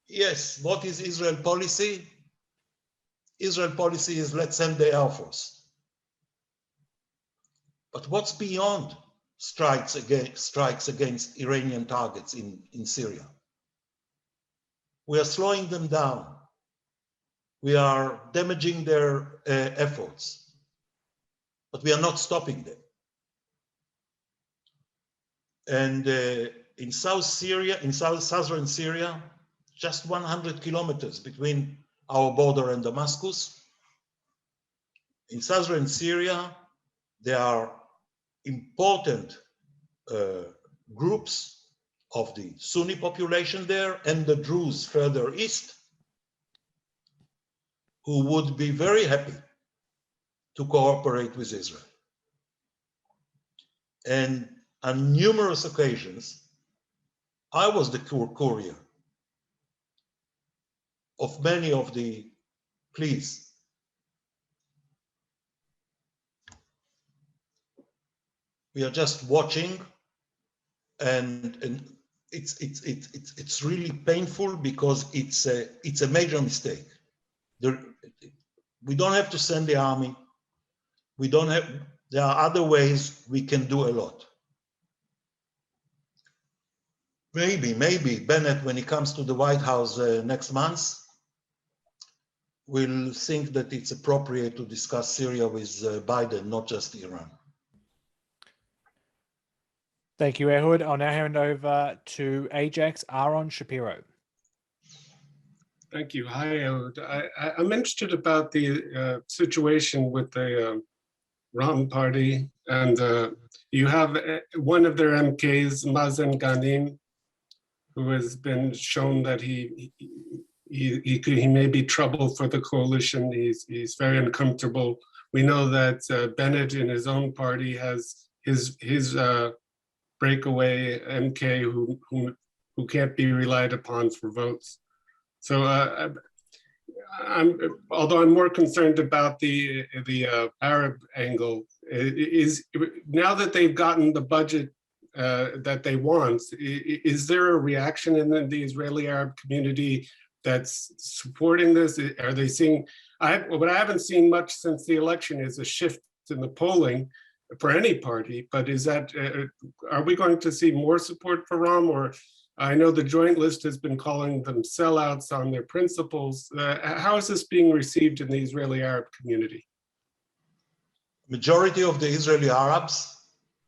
Yes, what is Israel policy? Israel policy is let's send the Air Force. But what's beyond strikes against Iranian targets in Syria? We are slowing them down. We are damaging their efforts, but we are not stopping them. And in southern Syria, just 100 kilometers between our border and Damascus. In southern Syria, there are important groups of the Sunni population there and the Druze further east who would be very happy to cooperate with Israel. And on numerous occasions, I was the courier of many of the pleas. We are just watching, and it's really painful because it's a major mistake. We don't have to send the army. There are other ways we can do a lot. Maybe Bennett, when he comes to the White House next month, will think that it's appropriate to discuss Syria with Biden, not just Iran. Thank you, Ehud. I'll now hand over to AIJAC's Aaron Shapiro. Thank you. Hi, Ehud. I'm interested about the situation with the Ram party, and you have one of their MKs, Mazen Ghanim, who has been shown that he may be trouble for the coalition. He's very uncomfortable. We know that Bennett in his own party has his breakaway MK who can't be relied upon for votes. So although I'm more concerned about the Arab angle, is now that they've gotten the budget that they want, is there a reaction in the Israeli Arab community that's supporting this? Are they seeing, what I haven't seen much since the election is a shift in the polling for any party, but is that, are we going to see more support for Ram? Or I know the Joint List has been calling them sellouts on their principles. How is this being received in the Israeli Arab community? Majority of the Israeli Arabs,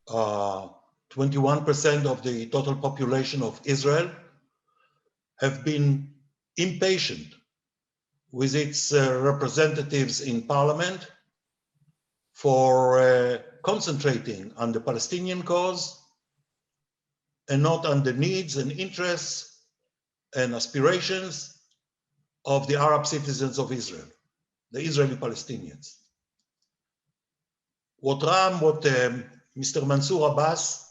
21% of the total population of Israel, have been impatient with its representatives in parliament for concentrating on the Palestinian cause and not on the needs and interests and aspirations of the Arab citizens of Israel, the Israeli Palestinians. What Mr. Mansour Abbas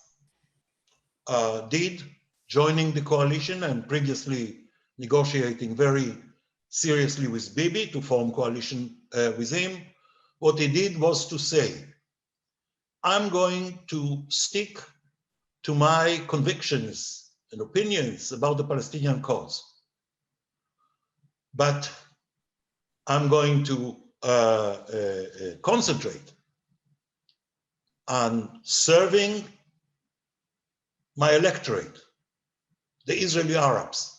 did, joining the coalition and previously negotiating very seriously with Bibi to form coalition with him, what he did was to say, I'm going to stick to my convictions and opinions about the Palestinian cause, but I'm going to concentrate on serving my electorate, the Israeli Arabs.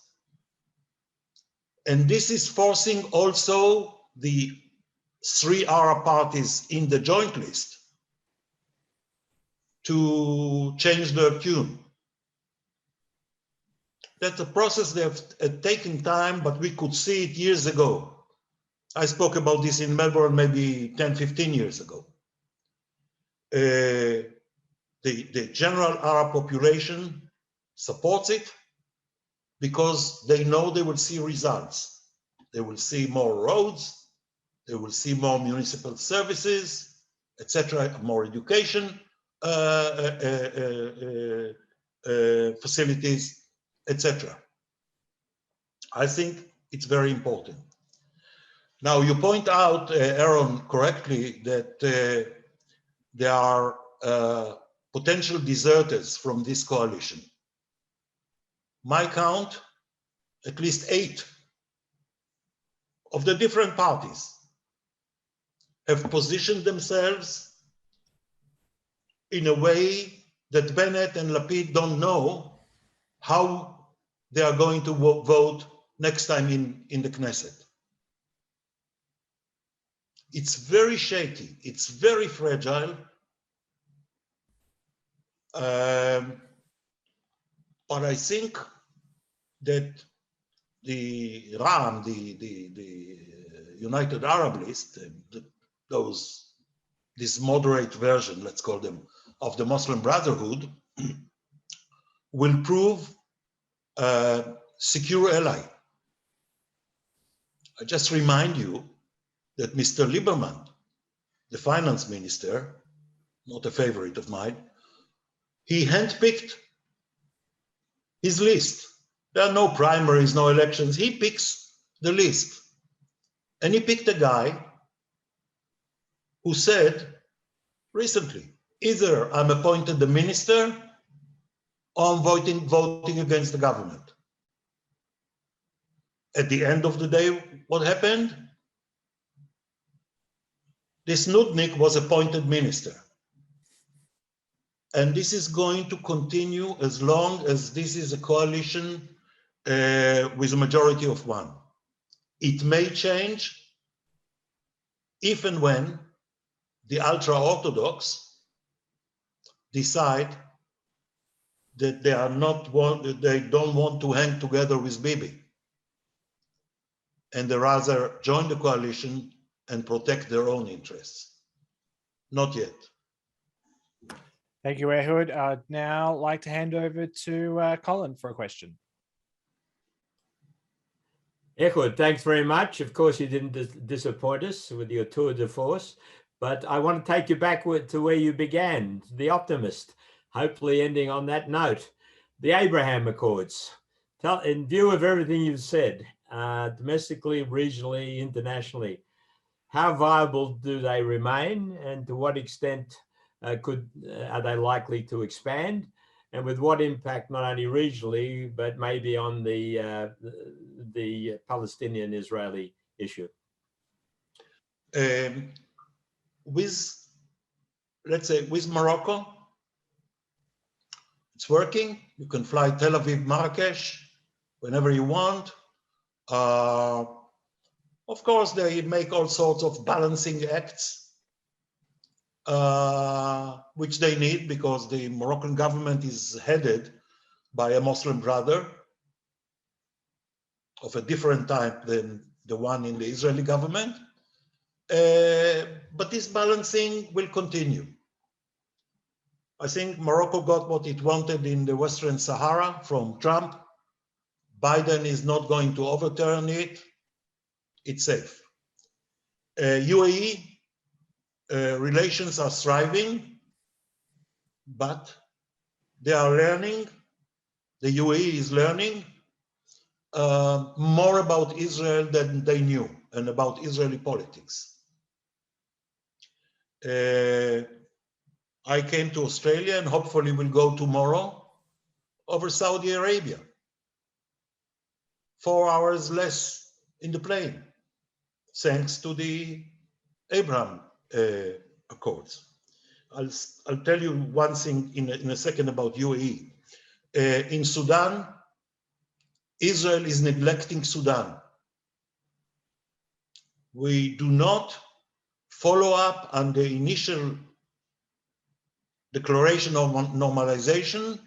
And this is forcing also the 3 Arab parties in the Joint List to change their tune. That's a process that have taken time, but we could see it years ago. I spoke about this in Melbourne maybe 10, 15 years ago. The general Arab population supports it because they know they will see results. They will see more roads, they will see more municipal services, etc., more education facilities, etc. I think it's very important. Now, you point out, Aaron, correctly, that there are potential deserters from this coalition. My count, at least 8 of the different parties have positioned themselves in a way that Bennett and Lapid don't know how they are going to vote next time in the Knesset. It's very shaky, it's very fragile. But I think that the RAM, the United Arab List, this moderate version, let's call them, of the Muslim Brotherhood, will prove a secure ally. I just remind you that Mr. Lieberman, the finance minister, not a favorite of mine, he handpicked his list. There are no primaries, no elections. He picks the list. And he picked a guy who said recently, either I'm appointed the minister or I'm voting against the government. At the end of the day, what happened? This Nudnik was appointed minister. And this is going to continue as long as this is a coalition with a majority of 1. It may change if and when the ultra-Orthodox decide that they don't want to hang together with Bibi, and they rather join the coalition and protect their own interests. Not yet. Thank you, Ehud. I'd now like to hand over to Colin for a question. Ehud, thanks very much. Of course, you didn't disappoint us with your tour de force, but I want to take you back to where you began, the optimist, hopefully ending on that note. The Abraham Accords. In view of everything you've said, domestically, regionally, internationally, how viable do they remain, and to what extent are they likely to expand, and with what impact not only regionally but maybe on the Palestinian-Israeli issue? With Morocco, it's working. You can fly Tel Aviv, Marrakesh whenever you want. Of course, they make all sorts of balancing acts, which they need because the Moroccan government is headed by a Muslim brother of a different type than the one in the Israeli government. But this balancing will continue. I think Morocco got what it wanted in the Western Sahara from Trump. Biden is not going to overturn it. It's safe. UAE relations are thriving, but they are learning. The UAE is learning more about Israel than they knew and about Israeli politics. I came to Australia and hopefully will go tomorrow over Saudi Arabia. 4 hours less in the plane, thanks to the Abraham Accords. I'll tell you one thing in a second about UAE. In Sudan, Israel is neglecting Sudan. We do not follow up on the initial declaration of normalization.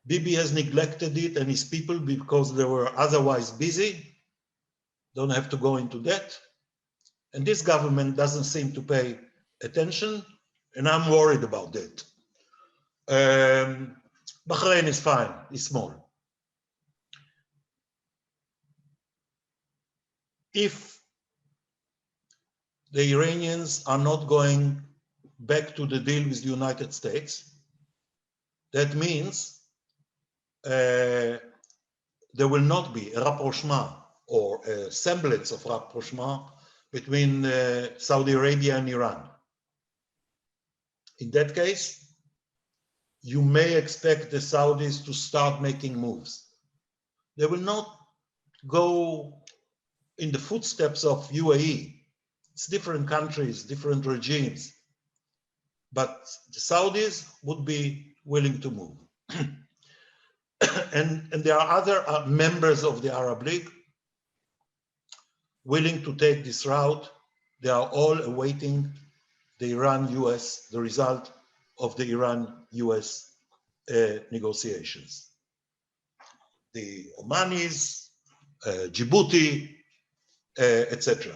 Bibi has neglected it and his people because they were otherwise busy. don't have to go into debt. And this government doesn't seem to pay attention, and I'm worried about that. Bahrain is fine, it's small. If the Iranians are not going back to the deal with the United States, that means there will not be a rapprochement or a semblance of rapprochement between Saudi Arabia and Iran. In that case, you may expect the Saudis to start making moves. They will not go in the footsteps of UAE. It's different countries, different regimes, but the Saudis would be willing to move. and there are other members of the Arab League willing to take this route. They are all awaiting the Iran-US, the result of the Iran-US negotiations. The Omanis, Djibouti, etc.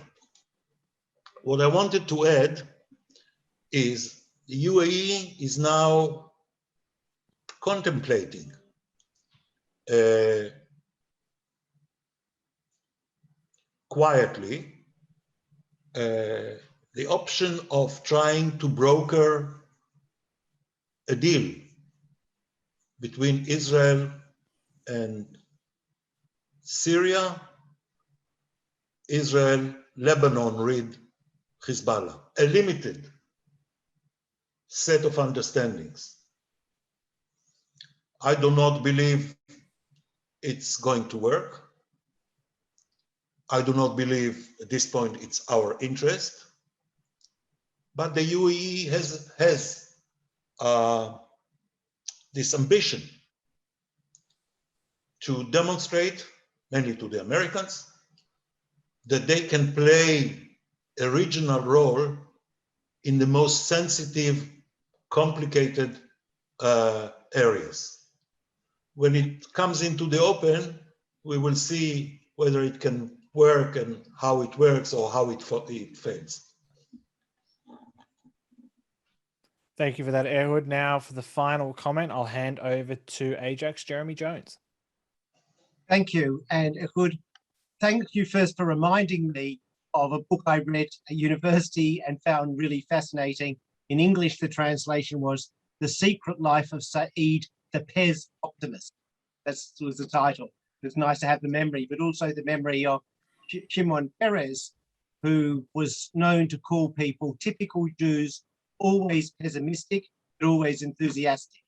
What I wanted to add is the UAE is now contemplating quietly the option of trying to broker a deal between Israel and Syria, Israel, Lebanon, with Hezbollah, a limited set of understandings. I do not believe it's going to work. I do not believe at this point it's our interest, but the UAE has this ambition to demonstrate, mainly to the Americans, that they can play a regional role in the most sensitive, complicated areas. When it comes into the open, we will see whether it can work and how it works or how it fails. Thank you for that, Ehud. Now for the final comment, I'll hand over to AIJAC's Jeremy Jones. Thank you. And Ehud, thank you first for reminding me of a book I read at university and found really fascinating. In English, the translation was The Secret Life of Said the Pez Optimist. That was the title. It's nice to have the memory, but also the memory of Shimon Peres, who was known to call people typical Jews, always pessimistic, but always enthusiastic.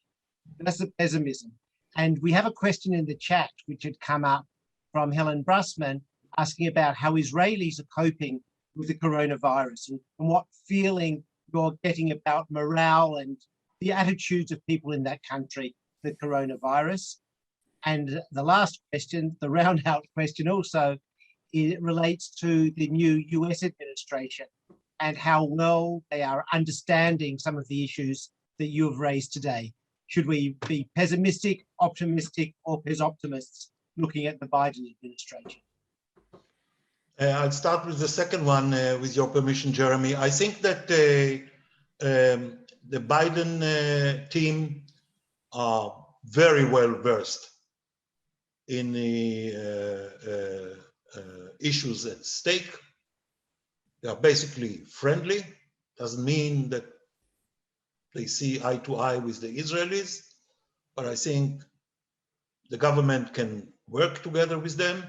That's the pessimism. And we have a question in the chat, which had come up from Helen Brussman, asking about how Israelis are coping with the coronavirus and what feeling you're getting about morale and the attitudes of people in that country, the coronavirus. And the last question, the round-out question also, it relates to the new US administration and how well they are understanding some of the issues that you have raised today. Should we be pessimistic, optimistic, or pes-optimists looking at the Biden administration? I'll start with the second one, with your permission, Jeremy. I think that the Biden team are very well versed in the issues at stake. They are basically friendly. Doesn't mean that they see eye to eye with the Israelis, but I think the government can work together with them.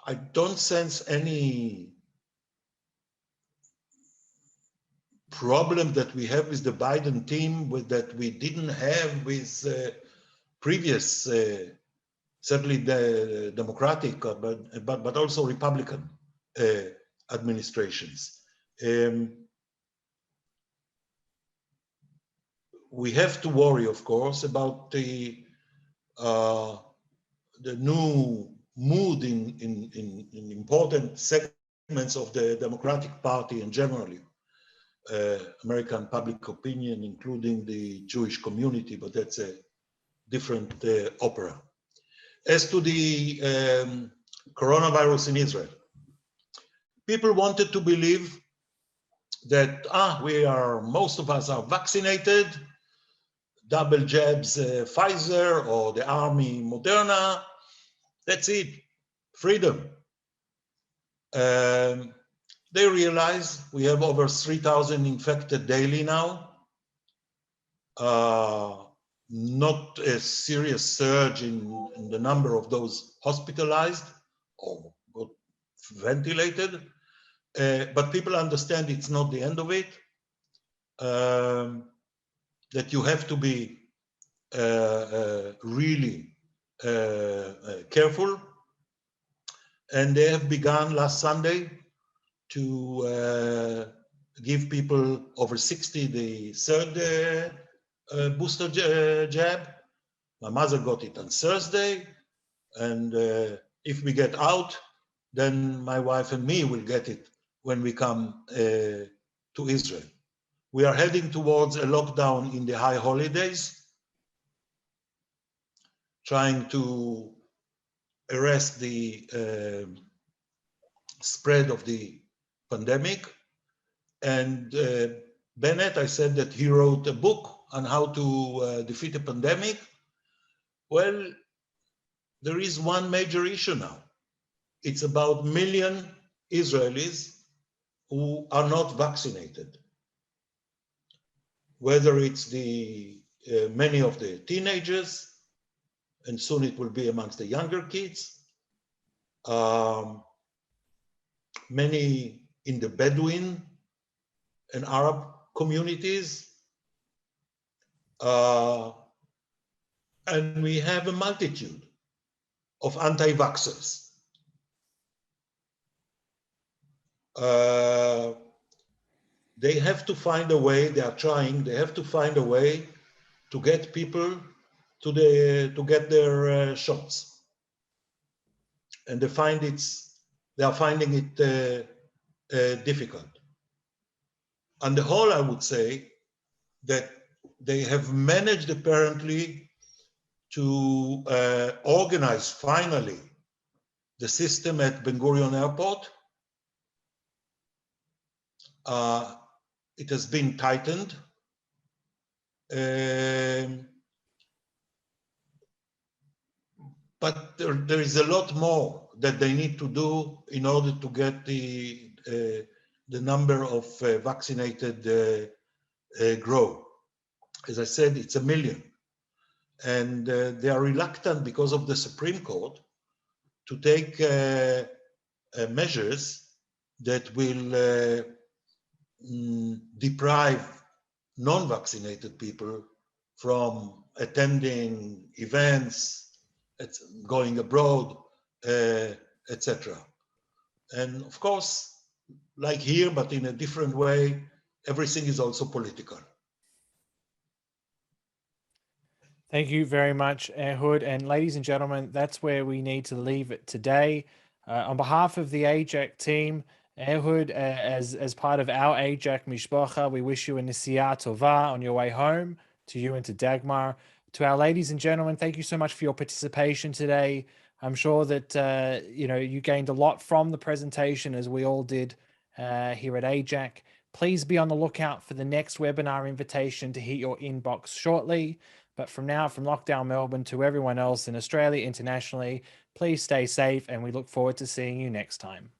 I don't sense any problem that we have with the Biden team that we didn't have with previous, certainly the Democratic, but also Republican administrations. We have to worry, of course, about the new mood in important segments of the Democratic Party and generally American public opinion, including the Jewish community, but that's a different opera. As to the coronavirus in Israel, people wanted to believe that most of us are vaccinated, double jabs, Pfizer or the army Moderna. That's it, freedom. They realize we have over 3,000 infected daily now. Not a serious surge in the number of those hospitalized or got ventilated, but people understand it's not the end of it, that you have to be really careful. And they have begun last Sunday to give people over 60 the third booster jab. My mother got it on Thursday, and if we get out, then my wife and me will get it when we come to Israel. We are heading towards a lockdown in the high holidays, trying to arrest the spread of the pandemic. And Bennett, I said that he wrote a book on how to defeat a pandemic. Well, there is one major issue now. It's about 1 million Israelis who are not vaccinated. Whether it's the many of the teenagers, and soon it will be amongst the younger kids, many in the Bedouin and Arab communities, and we have a multitude of anti-vaxxers. They have to find a way, they are trying, they have to find a way to get people to get their shots. And they are finding it difficult. On the whole, I would say that they have managed apparently to organize finally the system at Ben Gurion Airport. It has been tightened. But there is a lot more that they need to do in order to get the number of vaccinated grow. As I said, it's 1 million. And they are reluctant because of the Supreme Court to take measures that will deprive non-vaccinated people from attending events, going abroad, etc. And of course, like here, but in a different way, everything is also political. Thank you very much, Ehud. And ladies and gentlemen, that's where we need to leave it today. On behalf of the AIJAC team, Ehud, as part of our AIJAC Mishpacha, we wish you a Nesiya Tova on your way home, to you and to Dagmar. To our ladies and gentlemen, thank you so much for your participation today. I'm sure that you gained a lot from the presentation, as we all did here at AIJAC. Please be on the lookout for the next webinar invitation to hit your inbox shortly. But from now, from Lockdown Melbourne to everyone else in Australia, internationally, please stay safe, and we look forward to seeing you next time.